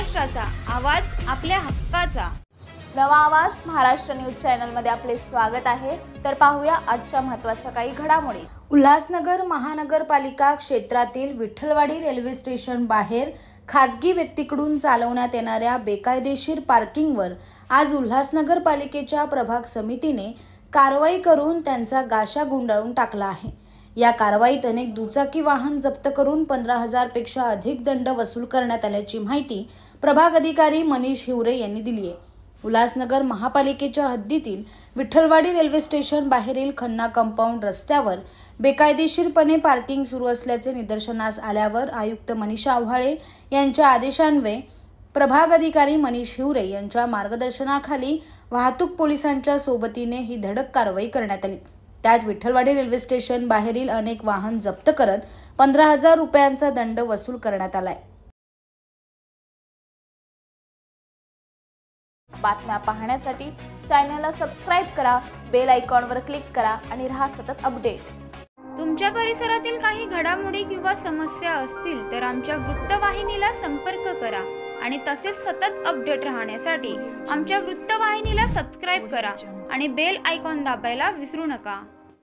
महाराष्ट्राचा आवाज आपल्या हक्काचा। नवा आवाज महाराष्ट्र न्यूज चॅनल मध्ये आपले स्वागत आहे। तर पाहूया आजच्या महत्त्वाच्या काही घडामोडी। उल्हासनगर महानगरपालिका क्षेत्रातील विठ्ठलवाडी रेल्वे स्टेशन बाहेर खाजगी व्यक्तीकडून चालवण्यात येणाऱ्या बेकायदेशीर पार्किंगवर आज उल्हासनगर पालिकेच्या प्रभाग समितीने कारवाई करून त्यांचा गाशा गुंडाळून टाकला आहे। या कारवाईत अनेक दुचाकी वाहन जप्त करून 15,000 पेक्षा अधिक दंड वसूल करण्यात आल्याची माहिती प्रभाग अधिकारी मनीष हिवरे यांनी दिली आहे। उल्हासनगर महापालिकेच्या हद्दीतील विठ्ठलवाडी रेल्वे स्टेशन बाहेरील खन्ना कंपाऊंड रस्त्यावर बेकायदेशीरपणे पार्किंग सुरू असल्याचे निदर्शनास आल्यावर आयुक्त मनीषा आव्हाळे यांच्या आदेशान्वये प्रभाग अधिकारी मनीष हिवरे यांच्या मार्गदर्शनाखाली वाहतूक पोलिसांच्या सोबतीने ही धडक कारवाई करण्यात आली। त्यात विठ्ठलवाडी रेल्वे स्टेशन बाहेरील अनेक वाहन जप्त करत 15,000 रुपयांचा दंड वसूल करण्यात आलाय। बातम्या पाहण्यासाठी चॅनलला सबस्क्राइब करा, बेल आयकॉनवर क्लिक करा आणि रहा सतत अपडेट। तुमच्या परिसरातील काही घडामोडी किंवा समस्या असतील तर आमच्या वृत्तवाहिनीला संपर्क करा आणि तसेच सतत अपडेट राहण्यासाठी आमच्या वृत्तवाहिनीला सबस्क्राइब करा आणि बेल आयकॉन दाबायला विसरू नका।